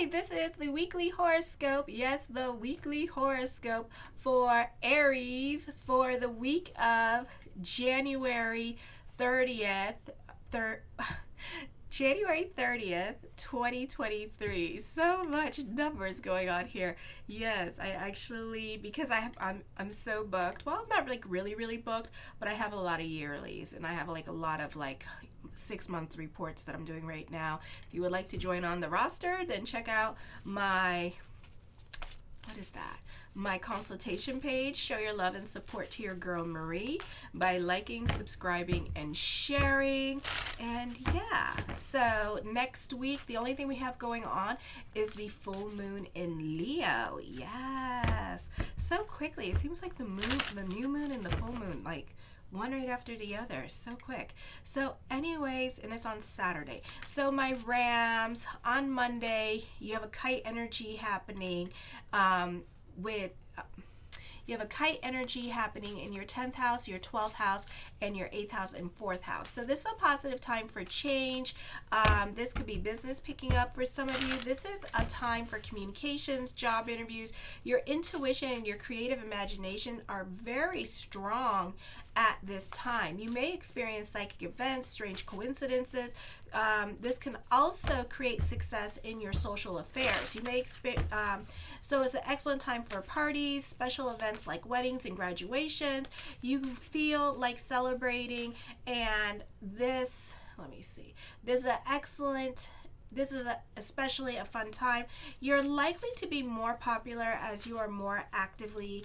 Hi, this is the weekly horoscope. Yes, the weekly horoscope for Aries for the week of January 30th. January 30th, 2023. So much numbers going on here. Yes, I actually because I'm so booked. Well, not like really booked, but I have a lot of yearlies and I have like a lot of like 6 month reports that I'm doing right now. If you would like to join on the roster, then check out my my consultation page. Show your love and support to your girl Marie by liking, subscribing, and sharing. And yeah, so next week, the only thing we have going on is the full moon in Leo. Yes, so quickly. It seems like the new moon and the full moon, like one right after the other, so quick. So anyways, and it's on Saturday. So my Rams, on Monday you have a kite energy happening with you have a kite energy happening in your 10th house, your 12th house, and your 8th house and 4th house. So this is a positive time for change. This could be business picking up for some of you. This is a time for communications, job interviews. Your intuition and your creative imagination are very strong at this time. You may experience psychic events, strange coincidences. This can also create success in your social affairs. You may so it's an excellent time for parties, special events like weddings and graduations. You feel like celebrating, and this, let me see, this is especially a fun time. You're likely to be more popular as you are more actively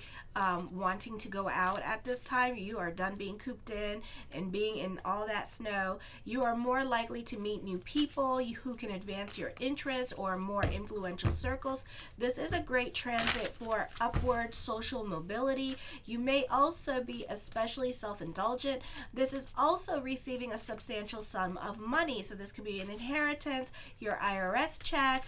wanting to go out at this time. You are done being cooped in and being in all that snow. You are more likely to meet new people who can advance your interests or more influential circles. This is a great transit for upward social mobility. You may also be especially self-indulgent. This is also receiving a substantial sum of money. So this could be an inheritance, your IRS check.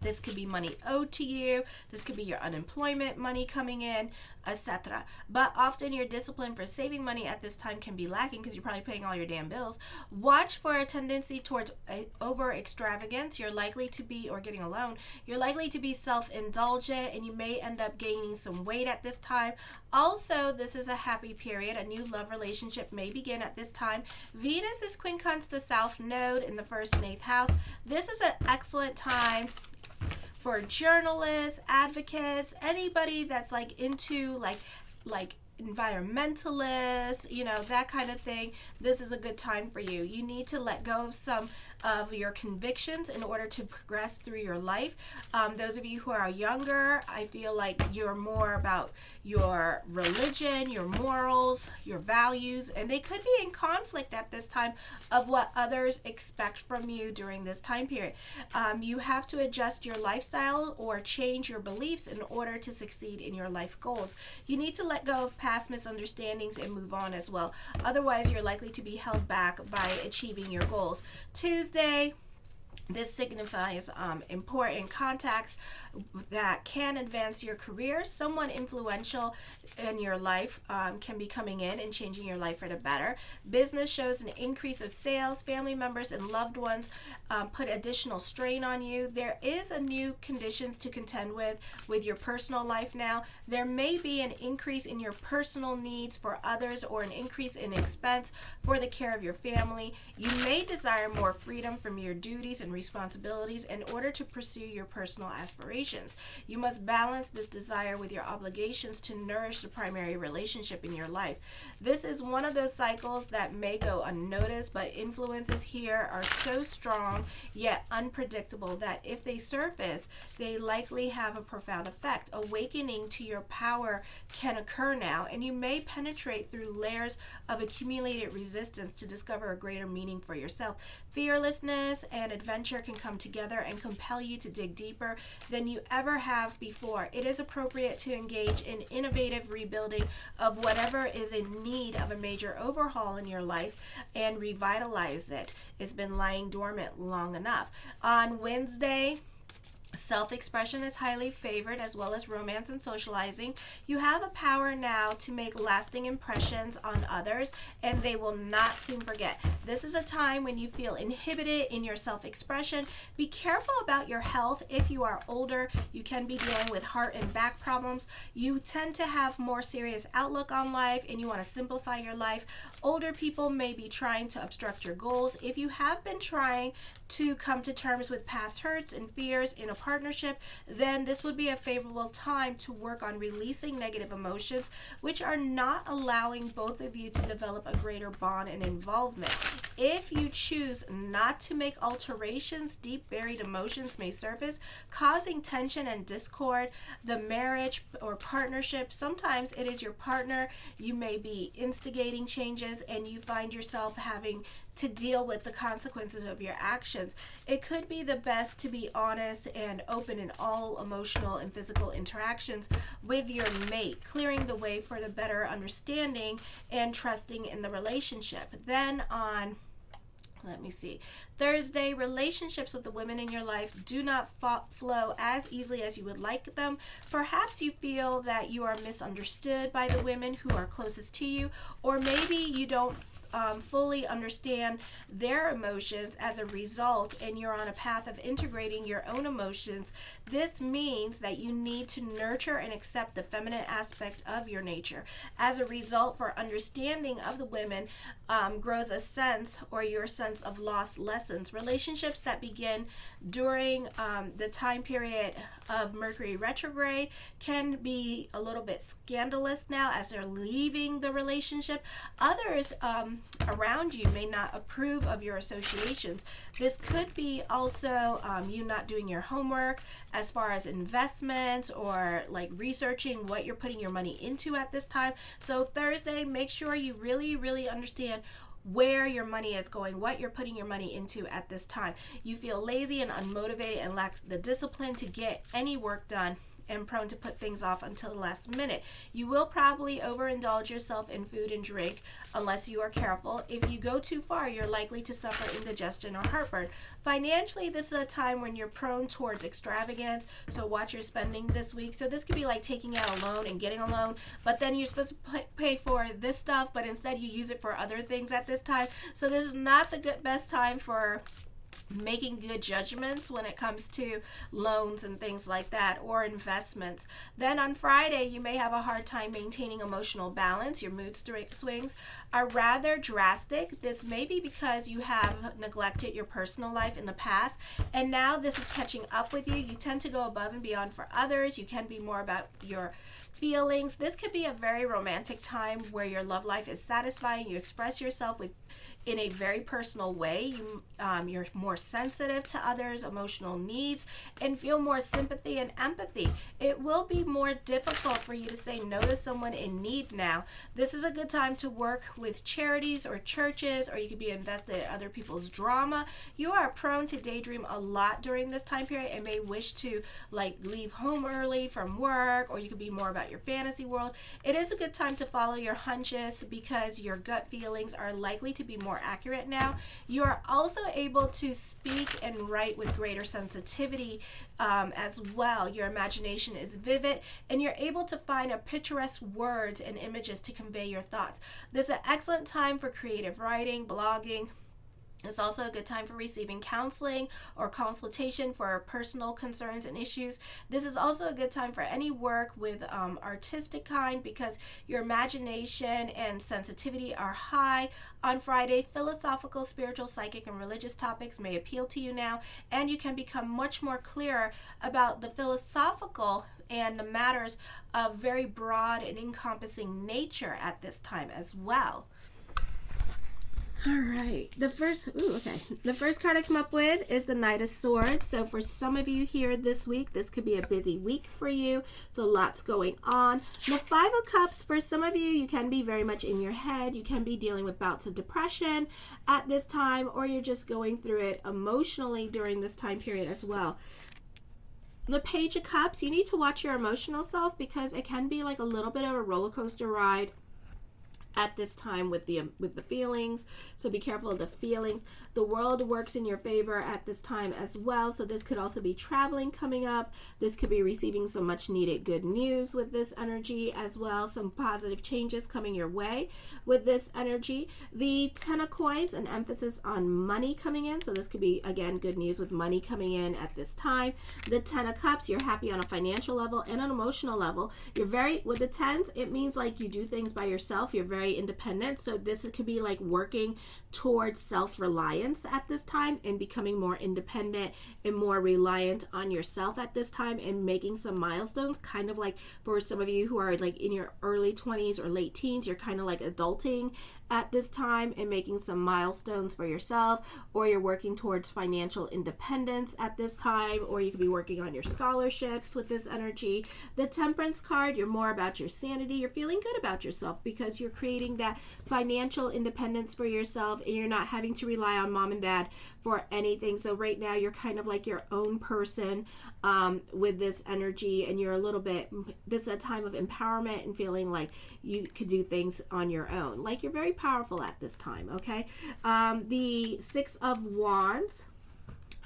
This could be money owed to you. This could be your unemployment money coming in, etc. But often your discipline for saving money at this time can be lacking because you're probably paying all your damn bills. Watch for a tendency towards over extravagance. You're likely to be, or getting a loan, you're likely to be self-indulgent, and you may end up gaining some weight at this time. Also, this is a happy period. A new love relationship may begin at this time. Venus is quincunx the South Node in the 1st and 8th house. This is an excellent time for journalists, advocates, anybody that's like into like environmentalists, that kind of thing. This is a good time for you. You need to let go of some of your convictions in order to progress through your life. Those of you who are younger, I feel like you're more about your religion, your morals, your values, and they could be in conflict at this time of what others expect from you during this time period. You have to adjust your lifestyle or change your beliefs in order to succeed in your life goals. You need to let go of past misunderstandings and move on as well. Otherwise, you're likely to be held back by achieving your goals. Tuesday, this signifies important contacts that can advance your career. Someone influential in your life can be coming in and changing your life for the better. Business shows an increase of sales. Family members and loved ones put additional strain on you. There is a new conditions to contend with your personal life now. There may be an increase in your personal needs for others or an increase in expense for the care of your family. You may desire more freedom from your duties and responsibilities in order to pursue your personal aspirations. You must balance this desire with your obligations to nourish the primary relationship in your life. This is one of those cycles that may go unnoticed, but influences here are so strong yet unpredictable that if they surface, they likely have a profound effect. Awakening to your power can occur now, and you may penetrate through layers of accumulated resistance to discover a greater meaning for yourself. Fearlessness and adventure can come together and compel you to dig deeper than you ever have before. It is appropriate to engage in innovative rebuilding of whatever is in need of a major overhaul in your life and revitalize it. It's been lying dormant long enough. On Wednesday, Self-expression is highly favored, as well as romance and socializing. You have a power now to make lasting impressions on others, and they will not soon forget. This is a time when you feel inhibited in your self-expression. Be careful about your health. If you are older, you can be dealing with heart and back problems. You tend to have more serious outlook on life, and you want to simplify your life. Older people may be trying to obstruct your goals. If you have been trying to come to terms with past hurts and fears in a partnership, then this would be a favorable time to work on releasing negative emotions, which are not allowing both of you to develop a greater bond and involvement. If you choose not to make alterations, deep buried emotions may surface, causing tension and discord. The marriage or partnership, sometimes it is your partner. You may be instigating changes, and you find yourself having to deal with the consequences of your actions. It could be the best to be honest and open in all emotional and physical interactions with your mate, clearing the way for the better understanding and trusting in the relationship. Then on Thursday, relationships with the women in your life do not flow as easily as you would like them. Perhaps you feel that you are misunderstood by the women who are closest to you, or maybe you don't fully understand their emotions as a result, and you're on a path of integrating your own emotions. This means that you need to nurture and accept the feminine aspect of your nature. As a result, for understanding of the women grows a sense, or your sense of lost lessons. Relationships that begin during the time period of Mercury retrograde can be a little bit scandalous now as they're leaving the relationship. Others around you may not approve of your associations. This could be also you not doing your homework as far as investments, or like researching what you're putting your money into at this time. So Thursday, make sure you really understand where your money is going, what you're putting your money into at this time. You feel lazy and unmotivated and lack the discipline to get any work done, and prone to put things off until the last minute. You will probably overindulge yourself in food and drink unless you are careful. If you go too far, you're likely to suffer indigestion or heartburn. Financially, this is a time when you're prone towards extravagance, so watch your spending this week. So this could be like taking out a loan and getting a loan, but then you're supposed to pay for this stuff, but instead you use it for other things at this time. So this is not the best time for making good judgments when it comes to loans and things like that, or investments. Then on Friday, you may have a hard time maintaining emotional balance. Your mood swings are rather drastic. This may be because you have neglected your personal life in the past, and now this is catching up with you. You tend to go above and beyond for others. You can be more about your feelings. This could be a very romantic time where your love life is satisfying. You express yourself in a very personal way. You're more sensitive to others' emotional needs and feel more sympathy and empathy. It will be more difficult for you to say no to someone in need now. This is a good time to work with charities or churches, or you could be invested in other people's drama. You are prone to daydream a lot during this time period and may wish to leave home early from work, or you could be more about your fantasy world. It is a good time to follow your hunches because your gut feelings are likely to be more accurate now. You are also able to speak and write with greater sensitivity as well. Your imagination is vivid, and you're able to find a picturesque words and images to convey your thoughts. This is an excellent time for creative writing, blogging. It's also a good time for receiving counseling or consultation for personal concerns and issues. This is also a good time for any work with artistic kind, because your imagination and sensitivity are high. On Friday, philosophical, spiritual, psychic, and religious topics may appeal to you now, and you can become much more clearer about the philosophical and the matters of very broad and encompassing nature at this time as well. All right, the first card I come up with is the Knight of Swords. So for some of you here this week, this could be a busy week for you. So lots going on. The Five of Cups, for some of you can be very much in your head. You can be dealing with bouts of depression at this time, or you're just going through it emotionally during this time period as well. The Page of Cups, you need to watch your emotional self, because it can be like a little bit of a roller coaster ride at this time with the feelings, so be careful of the feelings. The world works in your favor at this time as well, so this could also be traveling coming up. This could be receiving some much needed good news with this energy as well, some positive changes coming your way with this energy. The 10 of coins, an emphasis on money coming in, so this could be again good news with money coming in at this time. The 10 of cups, you're happy on a financial level and an emotional level. You're very, with the 10s, it means like you do things by yourself. You're very independent, so this could be like working towards self-reliance at this time and becoming more independent and more reliant on yourself at this time and making some milestones, kind of like for some of you who are like in your early 20s or late teens, you're kind of like adulting at this time and making some milestones for yourself, or you're working towards financial independence at this time, or you could be working on your scholarships with this energy. The Temperance card, you're more about your sanity. You're feeling good about yourself because you're creating that financial independence for yourself and you're not having to rely on mom and dad for anything. So right now you're kind of like your own person with this energy, and you're a little bit, this is a time of empowerment and feeling like you could do things on your own. Like you're very powerful at this time, okay? The 6 of Wands,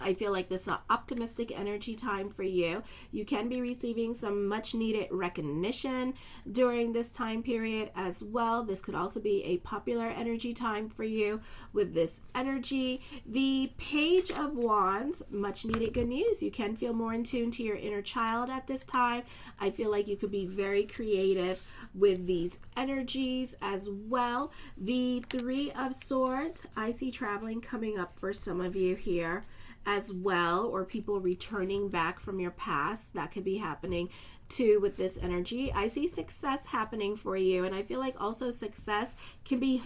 I feel like this is an optimistic energy time for you. You can be receiving some much needed recognition during this time period as well. This could also be a popular energy time for you with this energy. The Page of Wands, much needed good news. You can feel more in tune to your inner child at this time. I feel like you could be very creative with these energies as well. The 3 of Swords, I see traveling coming up for some of you here as well, or people returning back from your past. That could be happening too with this energy. I see success happening for you, and I feel like also success can be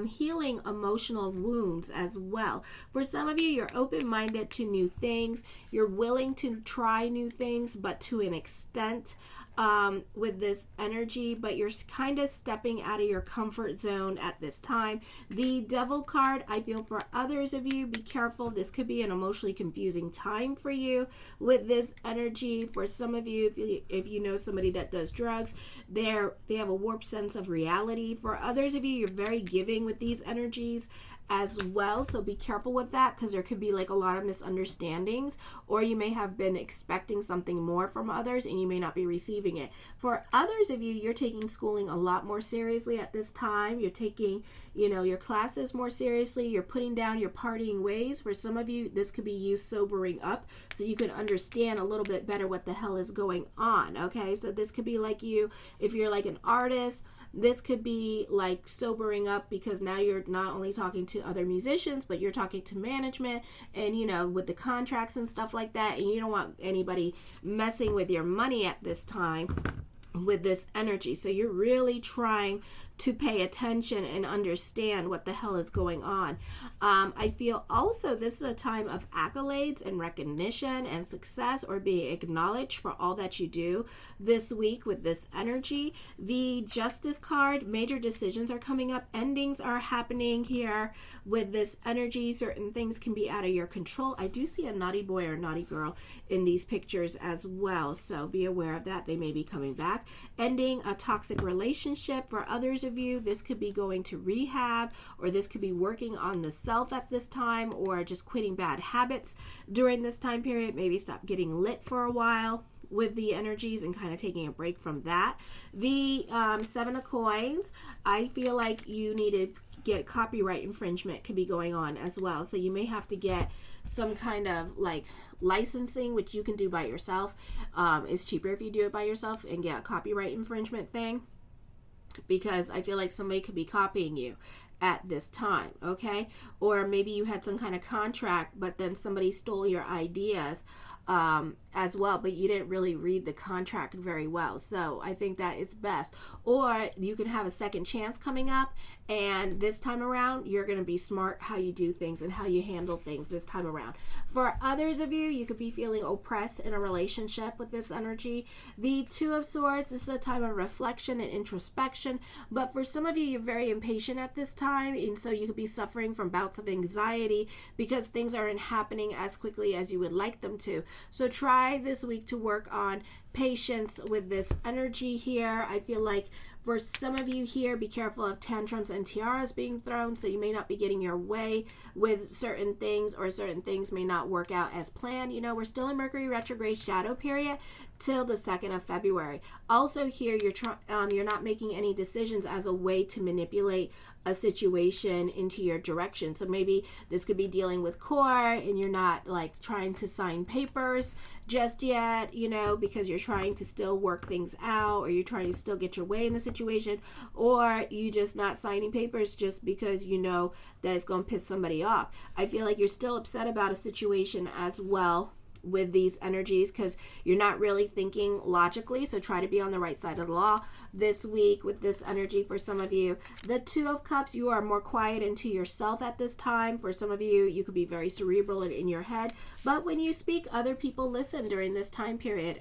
healing emotional wounds as well. For some of you, you're open-minded to new things. You're willing to try new things, but to an extent with this energy, but you're kind of stepping out of your comfort zone at this time. The Devil card, I feel for others of you, be careful. This could be an emotionally confusing time for you with this energy. For some of you, if you know somebody that does drugs, they have a warped sense of reality. For others of you, you're very giving with these energies as well, so be careful with that, because there could be like a lot of misunderstandings, or you may have been expecting something more from others and you may not be receiving it. For others of you, you're taking schooling a lot more seriously at this time. You're taking, your classes more seriously. You're putting down your partying ways. For some of you, this could be you sobering up so you can understand a little bit better what the hell is going on, okay? So this could be like you, if you're like an artist, this could be like sobering up, because now you're not only talking to other musicians, but you're talking to management and, with the contracts and stuff like that. And you don't want anybody messing with your money at this time with this energy. So you're really trying to pay attention and understand what the hell is going on. I feel also this is a time of accolades and recognition and success, or being acknowledged for all that you do this week with this energy. The Justice card, major decisions are coming up. Endings are happening here with this energy. Certain things can be out of your control. I do see a naughty boy or naughty girl in these pictures as well, so be aware of that. They may be coming back. Ending a toxic relationship. For others of you, this could be going to rehab, or this could be working on the self at this time, or just quitting bad habits during this time period. Maybe stop getting lit for a while with the energies and kind of taking a break from that. The 7 of coins, I feel like you need to get copyright infringement could be going on as well. So you may have to get some kind of like licensing, which you can do by yourself. It's cheaper if you do it by yourself and get a copyright infringement thing, because I feel like somebody could be copying you at this time, okay? Or maybe you had some kind of contract, but then somebody stole your ideas as well, but you didn't really read the contract very well. So I think that is best. Or you can have a second chance coming up, and this time around, you're going to be smart how you do things and how you handle things this time around. For others of you, you could be feeling oppressed in a relationship with this energy. The 2 of Swords, this is a time of reflection and introspection, but for some of you, you're very impatient at this time, and so you could be suffering from bouts of anxiety because things aren't happening as quickly as you would like them to. So try this week to work on patience with this energy here. I feel like for some of you here, be careful of tantrums and tiaras being thrown, so you may not be getting your way with certain things, or certain things may not work out as planned. You know, we're still in Mercury retrograde shadow period till the 2nd of February. Also here, you're not making any decisions as a way to manipulate a situation into your direction. So maybe this could be dealing with court, and you're not like trying to sign papers just yet, you know, because you're trying to still work things out, or you're trying to still get your way in the situation, or you just not signing papers just because you know that it's going to piss somebody off. I feel like you're still upset about a situation as well with these energies, because you're not really thinking logically. So try to be on the right side of the law this week with this energy. For some of you, the 2 of Cups, you are more quiet into yourself at this time. For some of you, you could be very cerebral and in your head, but when you speak, other people listen during this time period.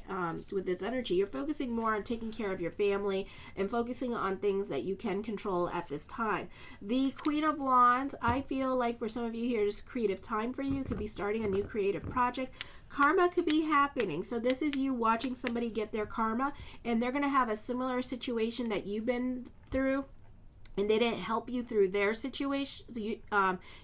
With this energy, you're focusing more on taking care of your family and focusing on things that you can control at this time. The Queen of Wands, I feel like for some of you here, is creative time for you. Could be starting a new creative project. Karma could be happening. So this is you watching somebody get their karma, and they're going to have a similar situation that you've been through, and they didn't help you through their situation.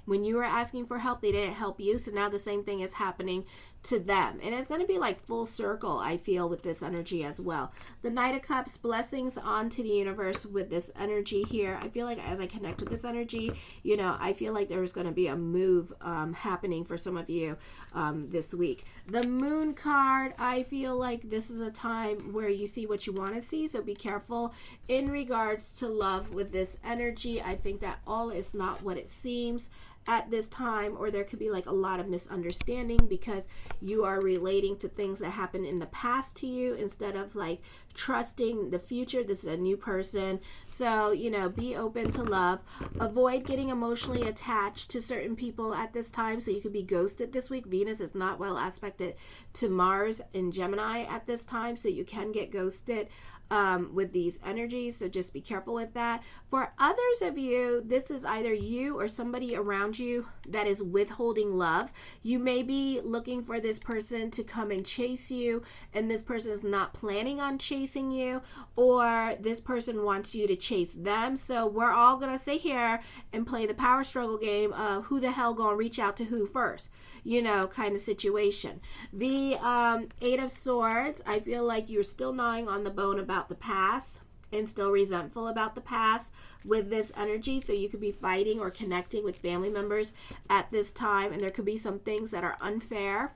When you were asking for help, they didn't help you. So now the same thing is happening to them. And it's going to be like full circle, I feel, with this energy as well. The Knight of Cups, blessings onto the universe with this energy here. I feel like as I connect with this energy, you know, I feel like there's going to be a move happening for some of you this week. The Moon card, I feel like this is a time where you see what you want to see. So be careful in regards to love with this energy. I think that all is not what it seems at this time, or there could be like a lot of misunderstanding because you are relating to things that happened in the past to you instead of like trusting the future. This is a new person, so you know, be open to love. Avoid getting emotionally attached to certain people at this time, so you could be ghosted this week. Venus is not well aspected to Mars in Gemini at this time, so you can get ghosted with these energies, so just be careful with that. For others of you, this is either you or somebody around you that is withholding love. You may be looking for this person to come and chase you, and this person is not planning on chasing you, or this person wants you to chase them. So we're all gonna sit here and play the power struggle game of who the hell gonna reach out to who first, you know, kind of situation. The 8 of Swords, I feel like you're still gnawing on the bone about the past and still resentful about the past with this energy. So you could be fighting or connecting with family members at this time, and there could be some things that are unfair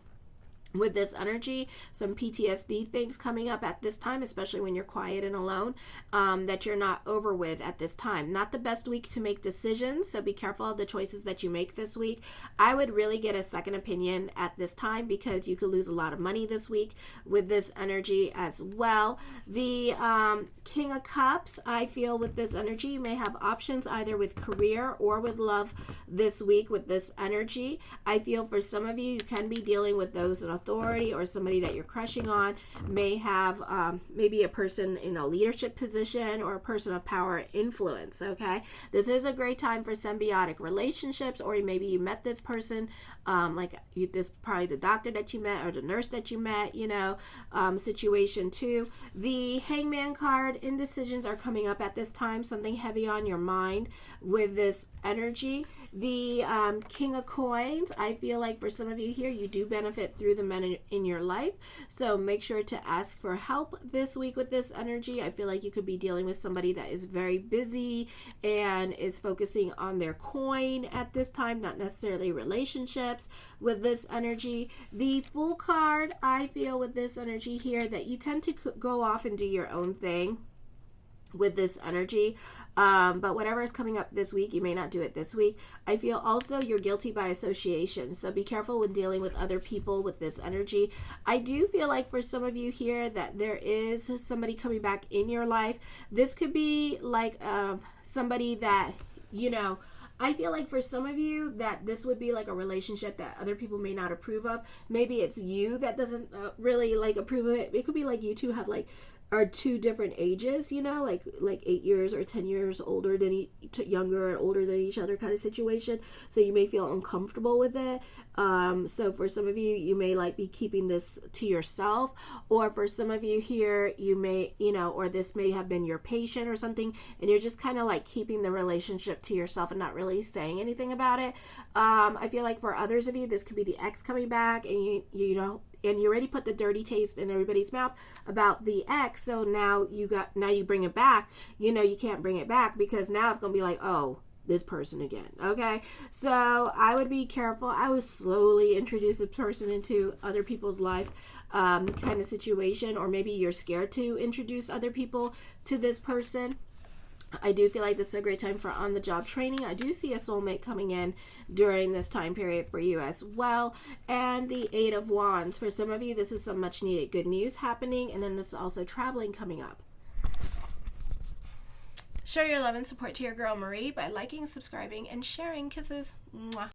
with this energy, some PTSD things coming up at this time, especially when you're quiet and alone, that you're not over with at this time. Not the best week to make decisions, so be careful of the choices that you make this week. I would really get a second opinion at this time, because you could lose a lot of money this week with this energy as well. The King of Cups, I feel with this energy, you may have options either with career or with love this week with this energy. I feel for some of you, you can be dealing with those in authority, or somebody that you're crushing on may have maybe a person in a leadership position or a person of power influence. Okay, this is a great time for symbiotic relationships, or maybe you met this person this probably the doctor that you met or the nurse that you met, you know, situation too. The Hangman card, indecisions are coming up at this time, something heavy on your mind with this energy. The King of Coins, I feel like for some of you here, you do benefit through the men in your life, so make sure to ask for help this week with this energy. I feel like you could be dealing with somebody that is very busy and is focusing on their coin at this time, not necessarily relationships with this energy. The Fool card, I feel with this energy here that you tend to go off and do your own thing with this energy, but whatever is coming up this week, you may not do it this week. I feel also you're guilty by association, so be careful when dealing with other people with this energy. I do feel like for some of you here that there is somebody coming back in your life. This could be like somebody that, you know, I feel like for some of you that this would be like a relationship that other people may not approve of. Maybe it's you that doesn't really like approve of it. It could be like you two have like are two different ages, you know, like 8 years or 10 years older than younger and older than each other kind of situation. So you may feel uncomfortable with it. So for some of you, you may like be keeping this to yourself, or for some of you here, you may, you know, or this may have been your patient or something, and you're just kind of like keeping the relationship to yourself and not really saying anything about it. I feel like for others of you, this could be the ex coming back, and you know, and you already put the dirty taste in everybody's mouth about the ex. So now you bring it back. You know, you can't bring it back because now it's going to be like, oh, this person again. Okay. So I would be careful. I would slowly introduce this person into other people's life, kind of situation, or maybe you're scared to introduce other people to this person. I do feel like this is a great time for on-the-job training. I do see a soulmate coming in during this time period for you as well. And the Eight of Wands. For some of you, this is some much-needed good news happening. And then this is also traveling coming up. Show your love and support to your girl Marie by liking, subscribing, and sharing. Kisses. Mwah.